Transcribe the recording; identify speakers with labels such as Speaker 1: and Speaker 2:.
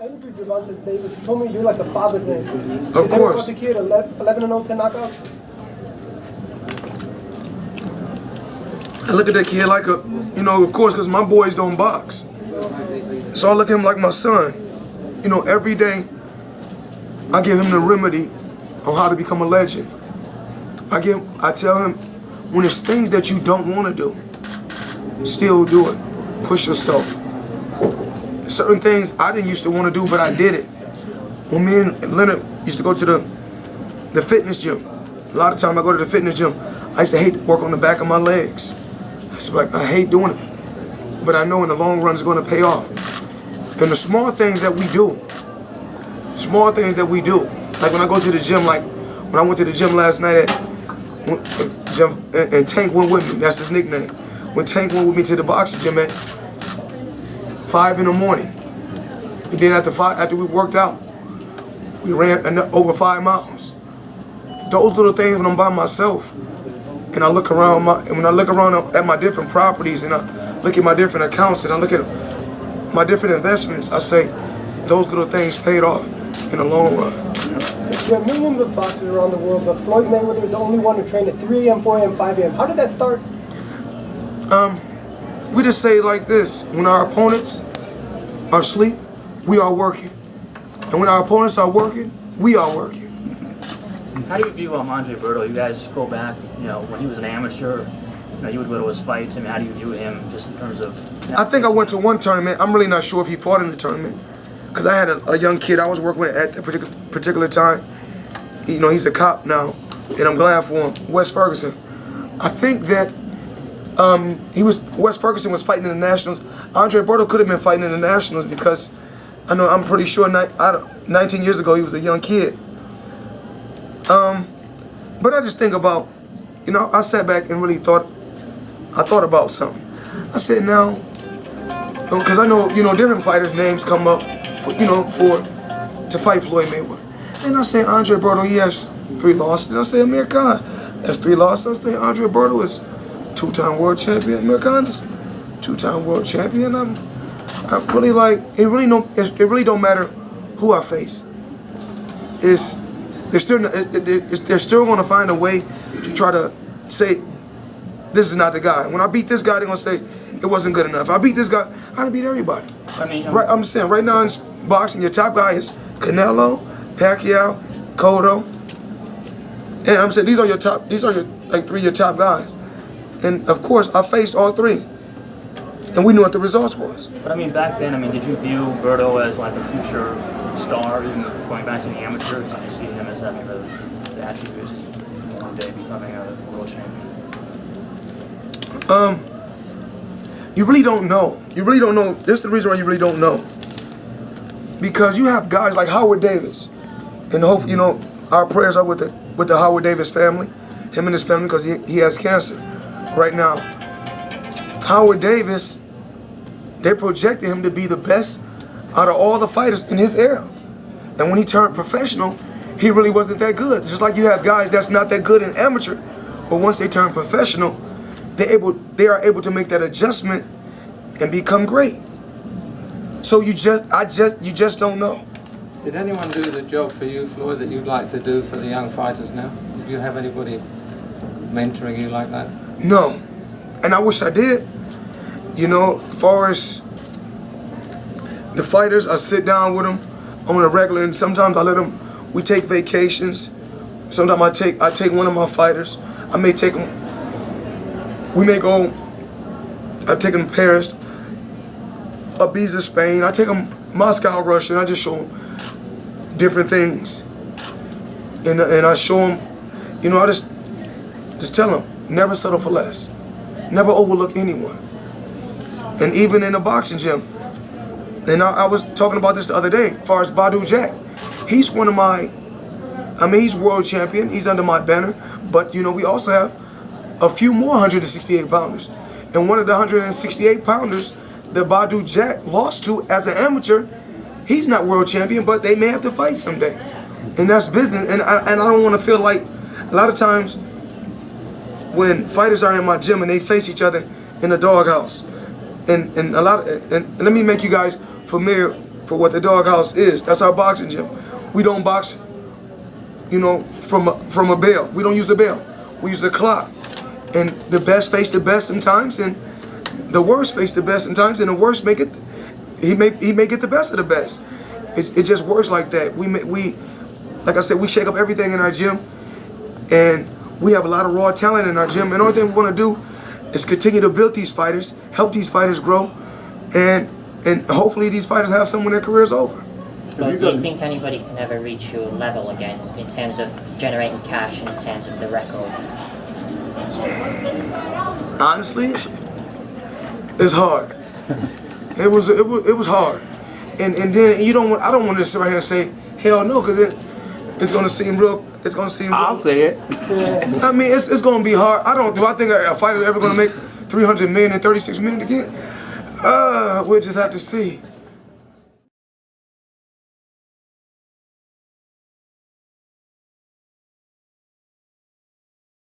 Speaker 1: I interviewed Gervonta Davis. He told me you're like a father to him.
Speaker 2: Of course.
Speaker 1: Did you ever watch the kid 11-0, 10 knockouts?
Speaker 2: I look at that kid like a, you know, of course, because my boys don't box. So I look at him like my son. You know, every day I give him the remedy on how to become a legend. I tell him, when there's things that you don't want to do, still do it. Push yourself. Certain things I didn't used to want to do, but I did it. When me and Leonard used to go to the fitness gym, a lot of time I go to the fitness gym, I used to hate to work on the back of my legs. I hate doing it. But I know in the long run it's going to pay off. And the small things that we do, like when I go to the gym, like when I went to the gym last night and Tank went with me, that's his nickname. When Tank went with me to the boxing gym at 5 in the morning. And then after we worked out, we ran over 5 miles. Those little things when I'm by myself, and I look around at my different properties, and I look at my different accounts, and I look at my different investments, I say those little things paid off in the long run.
Speaker 1: There are millions of boxers around the world, but Floyd Mayweather is the only one to train at 3 a.m., 4 a.m., 5 a.m. How did that start?
Speaker 2: We just say it like this: when our opponents are asleep, we are working, and when our opponents are working, we are working.
Speaker 3: How do you view Andre Berto? You guys go back, you know, when he was an amateur, you know, you would go to his fights. I mean, how do you view him just in terms of...
Speaker 2: I think I went to one tournament. I'm really not sure if he fought in the tournament, because I had a young kid I was working with at a particular time. You know, he's a cop now, and I'm glad for him. Wes Ferguson. I think that Wes Ferguson was fighting in the Nationals. Andre Berto could have been fighting in the Nationals because I'm pretty sure 19 years ago he was a young kid. But I just think about, you know, I sat back and really thought about something. I said now, because I know, you know, different fighters' names come up, to fight Floyd Mayweather. And I say Andre Berto, he has 3 losses. And I say Amir Khan has 3 losses. I say Andre Berto is 2-time world champion. Amir Khan is 2-time world champion. I'm really like, it really don't matter who I face. They're still going to find a way to try to say, this is not the guy. When I beat this guy, they're going to say, it wasn't good enough. I beat this guy, I done beat everybody.
Speaker 3: I mean,
Speaker 2: right, I'm saying, right now in boxing, your top guy is Canelo, Pacquiao, Cotto. And I'm saying, these are your 3 of your top guys. And of course, I faced all 3. And we knew what the results was.
Speaker 3: But I mean, back then, I mean, did you view Berto as like a future star, even going back to the amateurs? Did you see him as having the attributes one day becoming a world champion?
Speaker 2: You really don't know. You really don't know. This is the reason why you really don't know. Because you have guys like Howard Davis, and hopefully, you know, our prayers are with the Howard Davis family, him and his family, because he has cancer right now. Howard Davis, they projected him to be the best out of all the fighters in his era. And when he turned professional, he really wasn't that good. Just like you have guys that's not that good in amateur, but once they turn professional, they are able to make that adjustment and become great. So you just don't know.
Speaker 4: Did anyone do the job for you, Floyd, that you'd like to do for the young fighters now? Did you have anybody mentoring you like that?
Speaker 2: No, and I wish I did. You know, as far as the fighters, I sit down with them on a regular, and sometimes I let them. We take vacations. Sometimes I take one of my fighters. I may take them. We may go. I take them to Paris, Ibiza, Spain. I take them Moscow, Russia, and I just show them different things. And I show them, you know, I just tell them, never settle for less. Never overlook anyone. And even in the boxing gym. And I was talking about this the other day, as far as Badu Jack. He's one of my, he's world champion. He's under my banner. But, you know, we also have a few more 168 pounders. And one of the 168 pounders that Badu Jack lost to as an amateur, he's not world champion, but they may have to fight someday. And that's business. And I don't want to feel like, a lot of times when fighters are in my gym and they face each other in the doghouse, and let me make you guys familiar for what the doghouse is. That's our boxing gym. We don't box, you know, from a bell. We don't use a bell. We use a clock. And the best face the best sometimes, and the worst face the best sometimes, and the worst make it. He may get the best of the best. It just works like that. We like I said, we shake up everything in our gym, and we have a lot of raw talent in our gym. And the only thing we want to do is continue to build these fighters, help these fighters grow, and hopefully these fighters have some when their career's over.
Speaker 5: Well, do you think anybody can ever reach your level again in terms of generating cash and in terms of the record?
Speaker 2: Honestly, it's hard. It was hard, and then I don't want to sit right here and say hell no, because it's gonna seem real. It's gonna seem.
Speaker 6: I'll say it.
Speaker 2: I mean, it's gonna be hard. Do I think a fighter ever gonna make 300 million and 36 million again? We'll just have to see.